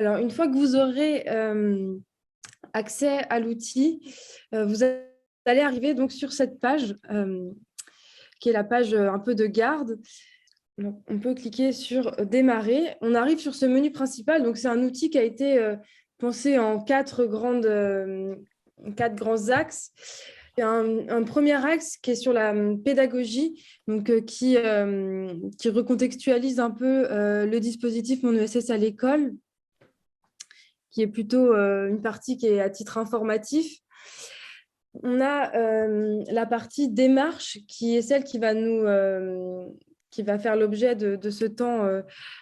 Alors, une fois que vous aurez accès à l'outil, vous allez arriver donc sur cette page qui est la page un peu de garde. Donc, on peut cliquer sur démarrer. On arrive sur ce menu principal. Donc, c'est un outil qui a été pensé en quatre grands axes. Il y a un premier axe qui est sur la pédagogie, donc qui recontextualise un peu le dispositif Mon ESS à l'école, qui est plutôt une partie qui est à titre informatif. On a la partie démarche, qui est celle qui va qui va faire l'objet de ce temps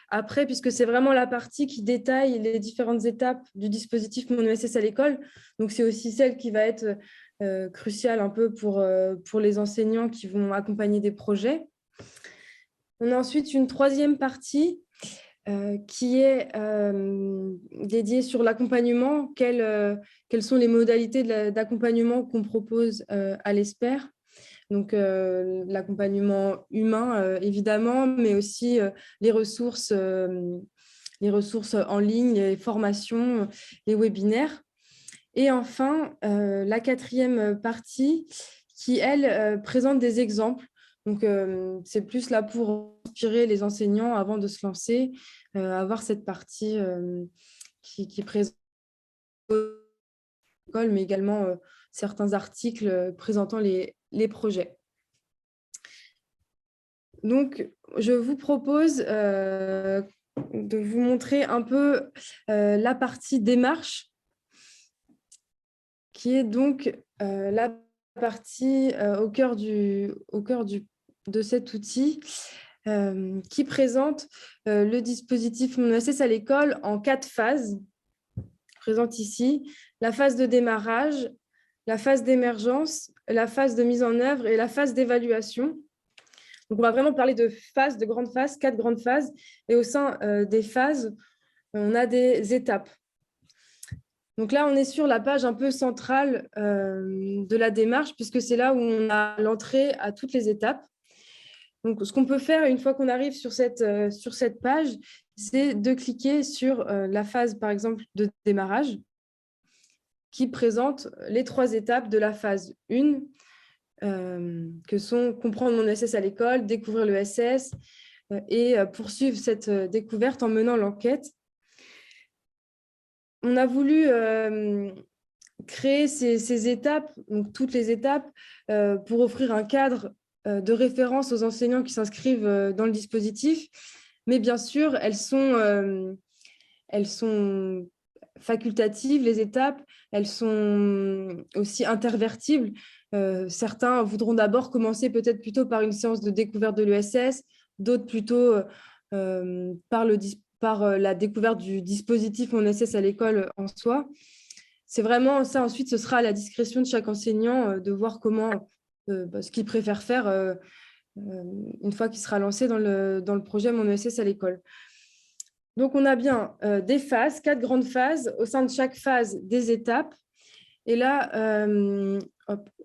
après, puisque c'est vraiment la partie qui détaille les différentes étapes du dispositif Mon ESS à l'école. Donc, c'est aussi celle qui va être cruciale un peu pour les enseignants qui vont accompagner des projets. On a ensuite une troisième partie qui est dédiée sur l'accompagnement. Quelles sont les modalités d'accompagnement qu'on propose à l'ESPER? Donc, l'accompagnement humain, évidemment, mais aussi les ressources en ligne, les formations, les webinaires. Et enfin, la quatrième partie qui, elle, présente des exemples. Donc, c'est plus là pour inspirer les enseignants avant de se lancer, avoir cette partie qui présente l'école, mais également certains articles présentant les projets. Donc, je vous propose de vous montrer un peu la partie démarche, qui est donc la partie au cœur de cet outil qui présente le dispositif Mon ESS à l'école en 4 phases. Présente ici la phase de démarrage, la phase d'émergence, la phase de mise en œuvre et la phase d'évaluation. Donc, on va vraiment parler de phases, de grandes phases, 4 grandes phases. Et au sein des phases, on a des étapes. Donc là, on est sur la page un peu centrale de la démarche, puisque c'est là où on a l'entrée à toutes les étapes. Donc, ce qu'on peut faire une fois qu'on arrive sur cette page, c'est de cliquer sur la phase, par exemple, de démarrage, qui présente les 3 étapes de la phase 1, que sont comprendre mon ESS à l'école, découvrir le ESS et poursuivre cette découverte en menant l'enquête. On a voulu créer ces étapes, donc toutes les étapes, pour offrir un cadre de référence aux enseignants qui s'inscrivent dans le dispositif. Mais bien sûr, elles sont facultatives, les étapes, elles sont aussi intervertibles. Certains voudront d'abord commencer peut-être plutôt par une séance de découverte de l'ESS, d'autres plutôt par la découverte du dispositif Mon ESS à l'école en soi. C'est vraiment ça. Ensuite, ce sera à la discrétion de chaque enseignant de voir ce qu'il préfère faire une fois qu'il sera lancé dans le projet Mon ESS à l'école. Donc, on a bien des phases, 4 grandes phases, au sein de chaque phase, des étapes. Et là,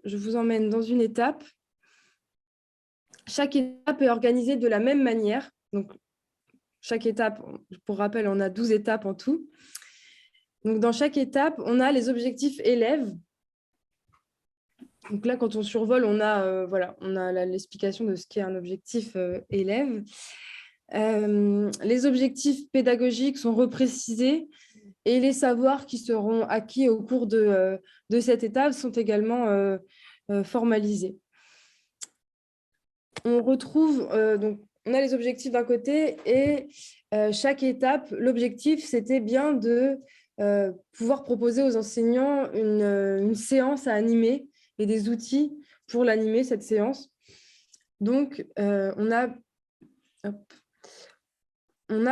je vous emmène dans une étape. Chaque étape est organisée de la même manière. Donc, chaque étape, pour rappel, on a 12 étapes en tout. Donc, dans chaque étape, on a les objectifs élèves. Donc là, quand on survole, on a l'explication de ce qu'est un objectif élève. Les objectifs pédagogiques sont reprécisés et les savoirs qui seront acquis au cours de cette étape sont également formalisés. On retrouve, donc, on a les objectifs d'un côté et chaque étape, l'objectif, c'était bien de pouvoir proposer aux enseignants une séance à animer et des outils pour l'animer, cette séance. Donc, on a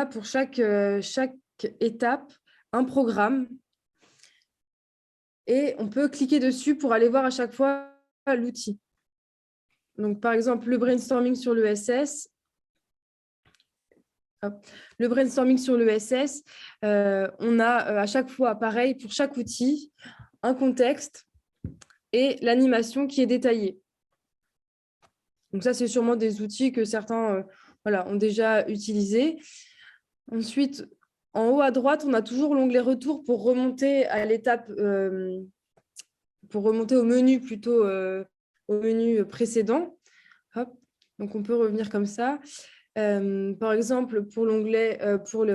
pour chaque étape un programme et on peut cliquer dessus pour aller voir à chaque fois l'outil. Donc, par exemple, le brainstorming sur l'ESS. Le brainstorming sur l'ESS, on a à chaque fois, pareil, pour chaque outil, un contexte et l'animation qui est détaillée. Donc ça, c'est sûrement des outils que certains ont déjà utilisés. Ensuite, En haut à droite, on a toujours l'onglet retour pour remonter à l'étape, pour remonter au menu plutôt, au menu précédent. Hop. Donc, on peut revenir comme ça. Par exemple, pour l'onglet, pour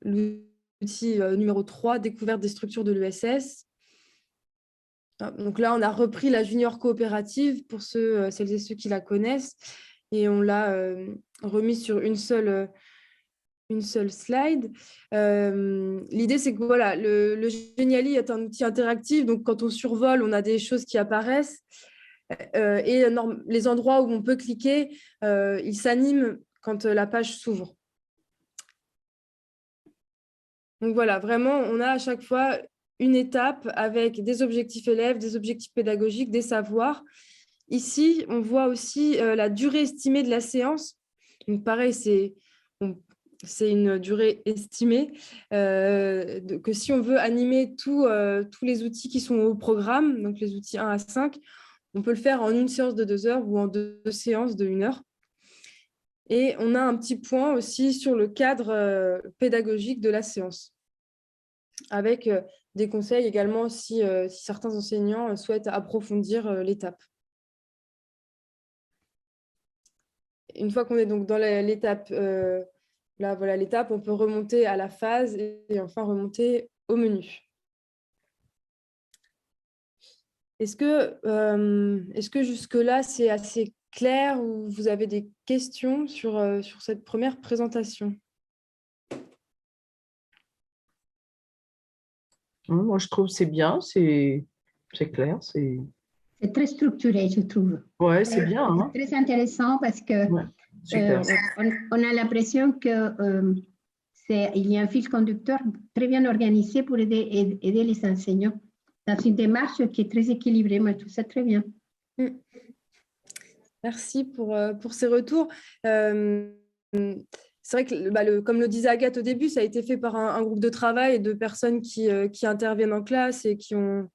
l'outil numéro 3, découverte des structures de l'ESS. Donc là, on a repris la junior coopérative pour celles et ceux qui la connaissent et on l'a remis sur une seule slide. L'idée, c'est que voilà, le Geniali est un outil interactif. Donc, quand on survole, on a des choses qui apparaissent et les endroits où on peut cliquer, ils s'animent quand la page s'ouvre. Donc voilà, vraiment, on a à chaque fois une étape avec des objectifs élèves, des objectifs pédagogiques, des savoirs. Ici, on voit aussi la durée estimée de la séance. Donc pareil, c'est une durée estimée, que si on veut animer tous les outils qui sont au programme, donc les outils 1 à 5, on peut le faire en une séance de 2 heures ou en deux séances de 1 heure. Et on a un petit point aussi sur le cadre pédagogique de la séance, avec des conseils également si certains enseignants souhaitent approfondir l'étape. Une fois qu'on est donc dans l'étape, là, voilà l'étape, on peut remonter à la phase et enfin remonter au menu. Est-ce que jusque-là, c'est assez clair ou vous avez des questions sur cette première présentation? Moi, je trouve que c'est bien, c'est clair. C'est très structuré, je trouve. Ouais, c'est bien. Hein. C'est très intéressant parce que on a l'impression que il y a un fil conducteur très bien organisé pour aider les enseignants dans une démarche qui est très équilibrée. Moi, je trouve ça très bien. Merci pour ces retours. C'est vrai que, comme le disait Agathe au début, ça a été fait par un groupe de travail et de personnes qui interviennent en classe et qui ont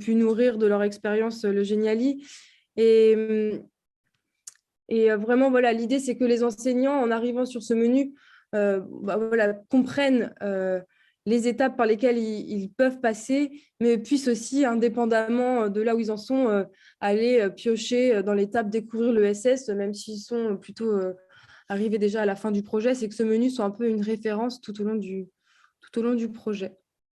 pu nourrir de leur expérience le Geniali. Et vraiment, voilà, l'idée, c'est que les enseignants, en arrivant sur ce menu, voilà, comprennent les étapes par lesquelles ils peuvent passer, mais puissent aussi, indépendamment de là où ils en sont, aller piocher dans l'étape découvrir l'ESS, même s'ils sont plutôt arrivés déjà à la fin du projet. C'est que ce menu soit un peu une référence tout au long du projet.